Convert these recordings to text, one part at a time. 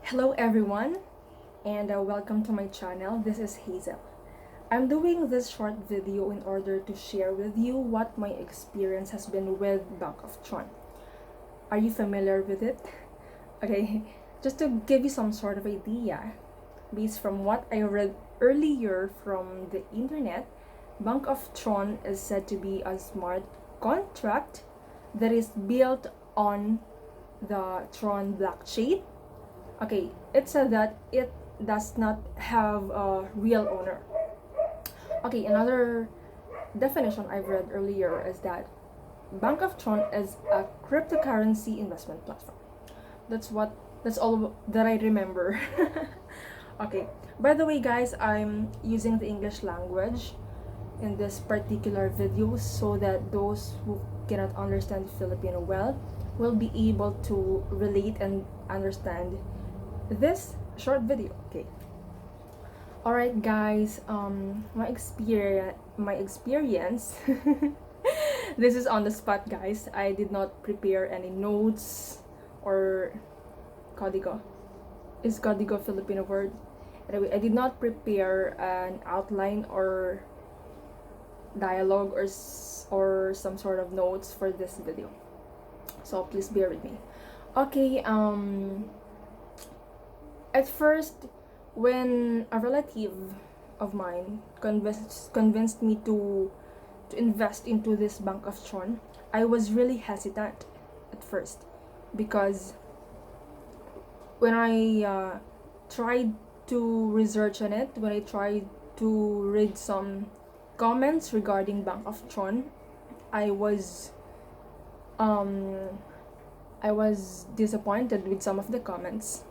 Hello everyone, and welcome to my channel. This is Hazel. I'm doing this short video in order to share with you what my experience has been with Bank of Tron. Are you familiar with it? Okay, just to give you some sort of idea, based from what I read earlier from the internet, Bank of Tron is said to be a smart contract that is built on the Tron blockchain. Okay, it said that it does not have a real owner. Okay, another definition I've read earlier is that Bank of Tron is a cryptocurrency investment platform. That's all that I remember. Okay. By the way, guys, I'm using the English language in this particular video so that those who cannot understand Filipino well will be able to relate and understand this short video. Okay. All right, guys. My experience. This is on the spot, guys. I did not prepare any notes or código. Is código Filipino word? Anyway, I did not prepare an outline or dialogue or some sort of notes for this video. So please bear with me. Okay. At first, when a relative of mine convinced me to invest into this Bank of Tron, I was really hesitant at first because when I tried to research on it, when I tried to read some comments regarding Bank of Tron, I was um I was disappointed with some of the comments,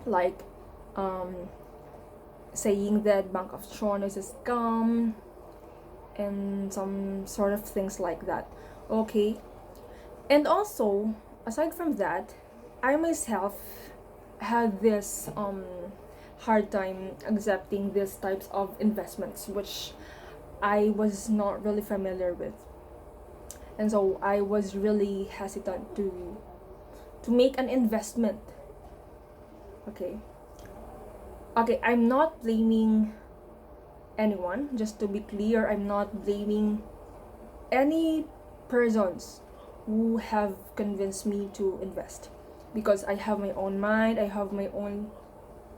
like saying that Bank of Tron is a scam and some sort of things like that. Okay, and also aside from that, I myself had this hard time accepting these types of investments, which I was not really familiar with, and so I was really hesitant to make an investment. Okay. Okay, I'm not blaming anyone. Just to be clear, I'm not blaming any persons who have convinced me to invest, because I have my own mind, I have my own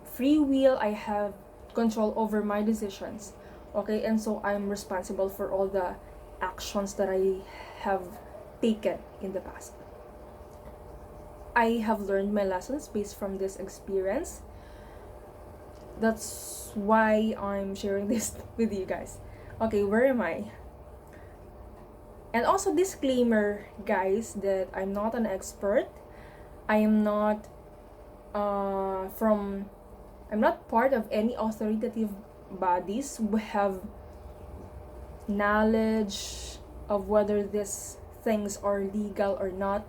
free will, I have control over my decisions. Okay, and so I'm responsible for all the actions that I have taken in the past. I have learned my lessons based from this experience. That's why I'm sharing this with you guys. Okay, where am I? And also disclaimer, guys, that I'm not an expert. I am not I'm not part of any authoritative bodies who have knowledge of whether these things are legal or not.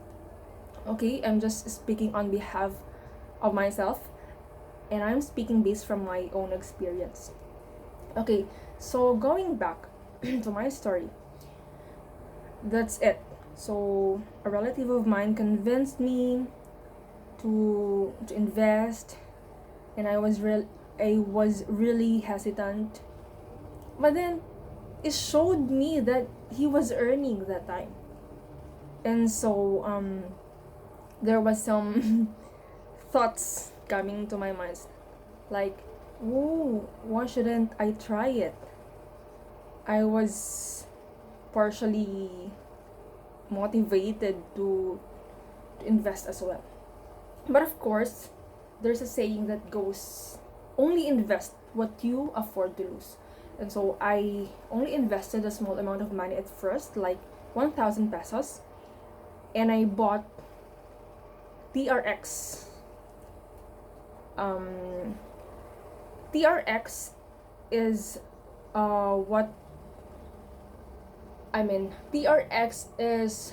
Okay, I'm just speaking on behalf of myself, and I'm speaking based from my own experience. Okay, so going back to my story, that's it. So a relative of mine convinced me to invest, and I was really hesitant. But then it showed me that he was earning that time, and so there was some thoughts coming to my mind, like, "Whoa, why shouldn't I try it?" I was partially motivated to invest as well. But of course, there's a saying that goes, only invest what you afford to lose. And so I only invested a small amount of money at first, like 1,000 pesos, and I bought TRX. TRX is what I mean. TRX is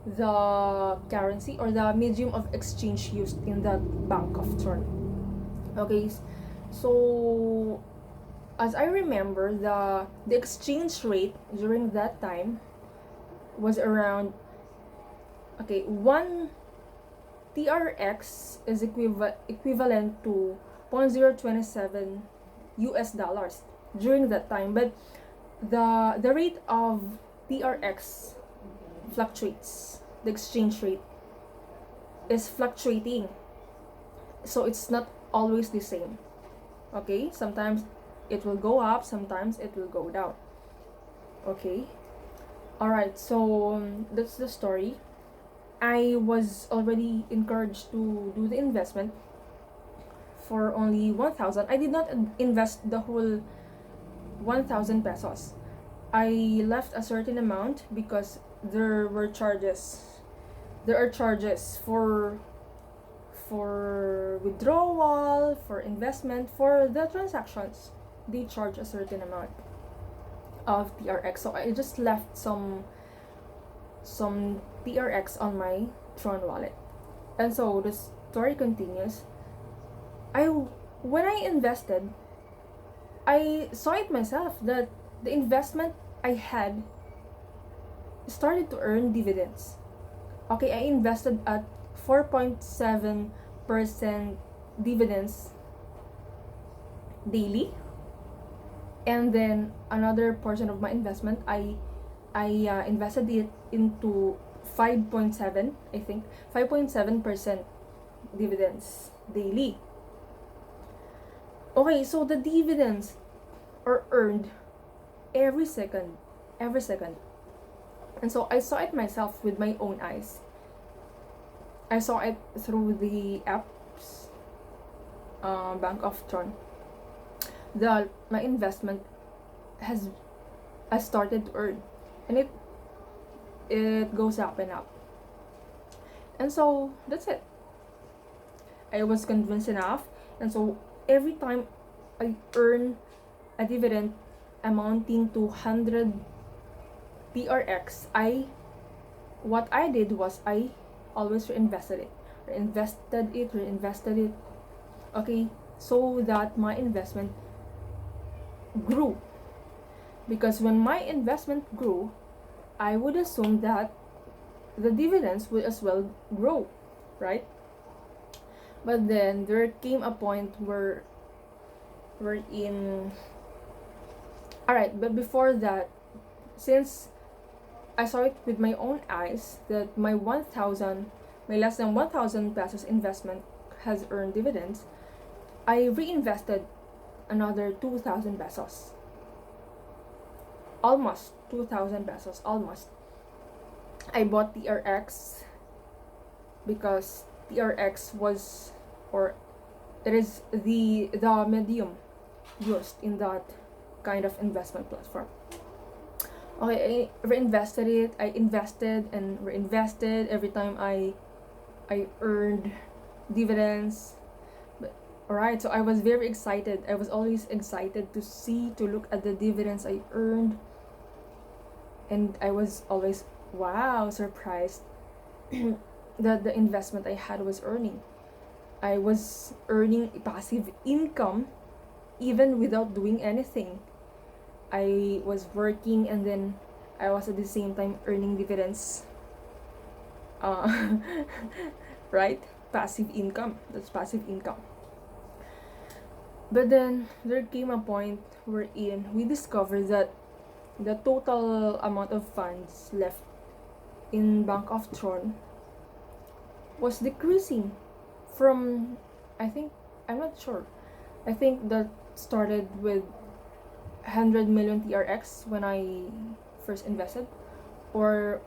the currency or the medium of exchange used in the Bank of Tron. Okay, so as I remember, the exchange rate during that time was around, okay, TRX is equivalent to 0.027 US dollars during that time, but the rate of TRX fluctuates. The exchange rate is fluctuating, so it's not always the same. Okay, sometimes it will go up, sometimes it will go down. Okay, all right, so that's the story. I was already encouraged to do the investment for only 1,000. I did not invest the whole 1,000 pesos. I left a certain amount because there were charges. There are charges for withdrawal, for investment, for the transactions. They charge a certain amount of TRX. So I just left some TRX on my Tron wallet. And so the story continues. When I invested, I saw it myself that the investment I had started to earn dividends. Okay, I invested at 4.7% dividends daily, and then another portion of my investment I invested it into 5.7, I think 5.7% dividends daily. Okay, so the dividends are earned every second. And so I saw it myself with my own eyes. I saw it through the apps, Bank of Tron. My investment has started to earn, and it goes up and up. And so that's it. I was convinced enough, and so every time I earn a dividend amounting to 100 TRX, what I did was I always reinvested it, okay, so that my investment grew. Because when my investment grew, I would assume that the dividends would as well grow, right? But then there came a point where we're in. Alright, but before that, since I saw it with my own eyes that my less than 1,000 pesos investment has earned dividends, I reinvested another 2,000 pesos. Almost 2,000 pesos, almost. I bought TRX because TRX was, or it is the medium used in that kind of investment platform. Okay, I reinvested it. I invested and reinvested every time I earned dividends. Alright, so I was very excited. I was always excited to look at the dividends I earned. And I was always, wow, surprised that the investment I had was earning. I was earning passive income even without doing anything. I was working and then I was at the same time earning dividends. Right? Passive income. That's passive income. But then there came a point wherein we discovered that the total amount of funds left in Bank of Tron was decreasing from, I'm not sure. I think that started with 100 million TRX when I first invested, or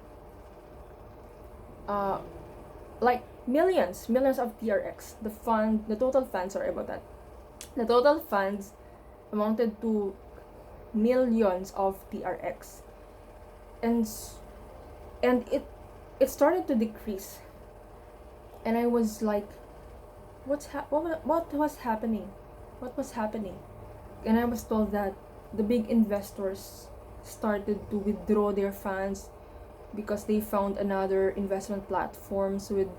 like millions of TRX. The total funds, sorry about that. The total funds amounted to millions of TRX, and it started to decrease, and I was like, what was happening? And I was told that the big investors started to withdraw their funds because they found another investment platforms with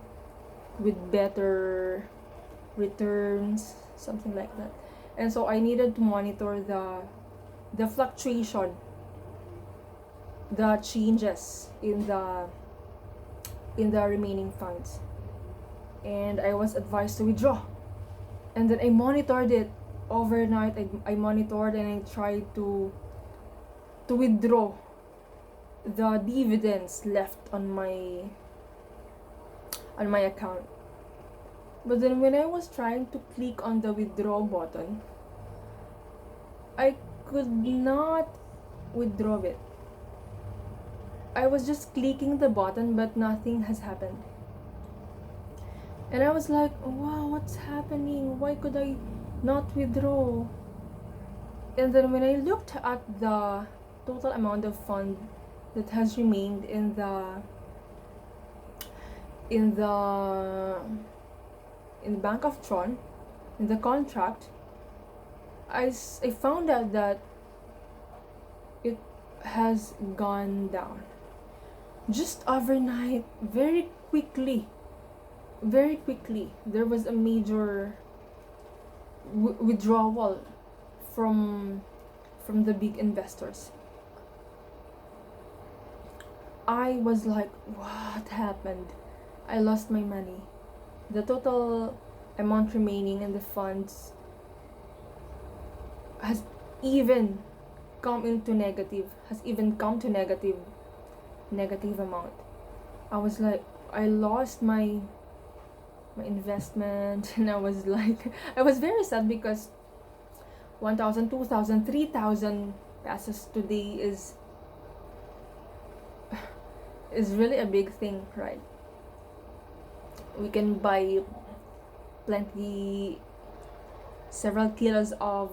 better returns, something like that. And so I needed to monitor the fluctuation, the changes in the remaining funds. and I was advised to withdraw. And then I monitored it overnight. I monitored and I tried to withdraw the dividends left on my account. But then when I was trying to click on the withdraw button, I could not withdraw it. I was just clicking the button but nothing has happened. And I was like, wow, what's happening? Why could I not withdraw? And then when I looked at the total amount of fund that has remained in the Bank of Tron, in the contract, I found out that it has gone down just overnight, very quickly. There was a major withdrawal from the big investors. I was like, what happened? I lost my money. The total amount remaining in the funds has even come to negative amount. I was like, I lost my investment, and I was like, I was very sad because 1,000, 2,000, 3,000 pesos today is really a big thing, right? We can buy several kilos of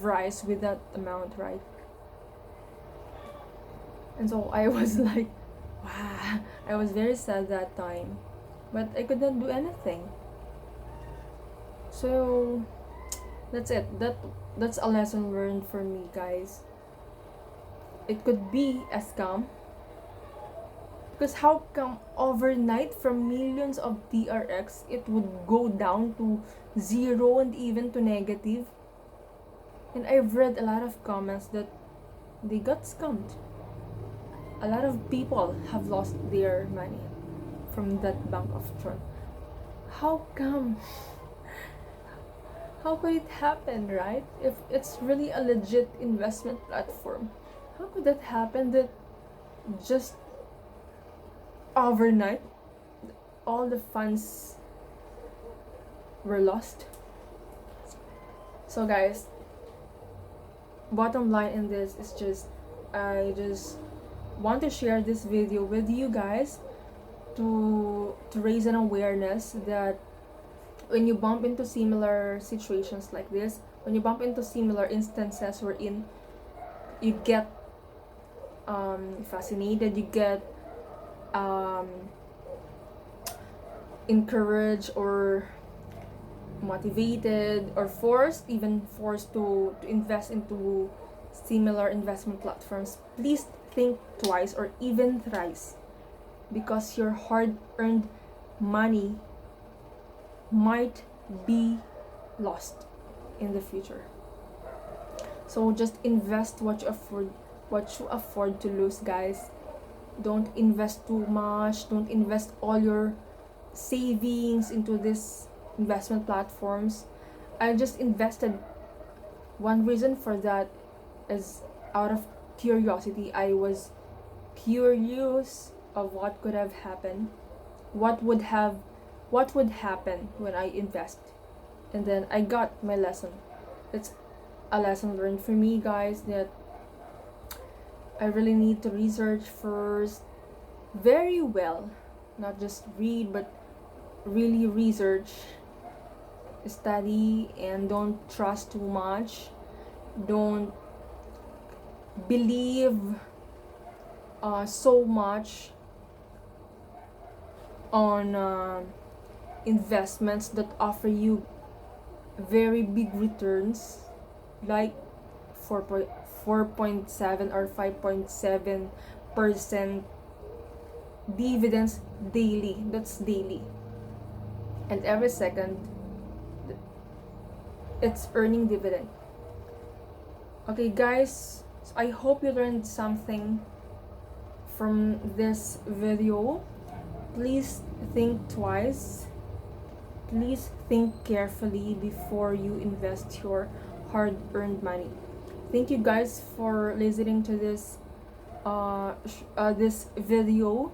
rice with that amount, right? And so I was like, wow, I was very sad that time, but I could not do anything. So that's it. That's a lesson learned for me, guys. It could be a scam. Because how come overnight from millions of TRX it would go down to zero and even to negative? And I've read a lot of comments that they got scammed. A lot of people have lost their money from that Bank of Tron. How come? How could it happen, right? If it's really a legit investment platform, how could that happen that just overnight all the funds were lost? So guys, bottom line in this is I just want to share this video with you guys to raise an awareness that when you bump into similar situations like this, when you bump into similar instances wherein you get fascinated, you get encouraged or motivated or forced to invest into similar investment platforms, please think twice or even thrice, because your hard-earned money might be lost in the future. So just invest what you afford to lose, guys. Don't invest too much. Don't invest all your savings into these investment platforms. I just invested. One reason for that is out of curiosity. I was curious of what could have happened, what would happen when I invest, and then I got my lesson. It's a lesson learned for me, guys, that I really need to research first very well, not just read, but really research, study, and don't trust too much. Don't believe so much on investments that offer you very big returns, like 4.7 or 5.7% dividends daily. That's daily, and every second it's earning dividend. Okay, guys, so I hope you learned something from this video. Please think twice please think carefully before you invest your hard-earned money. Thank you guys for listening to this video.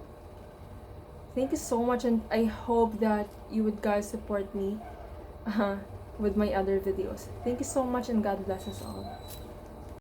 Thank you so much, and I hope that you would guys support me uh, with my other videos. Thank you so much, and God bless us all.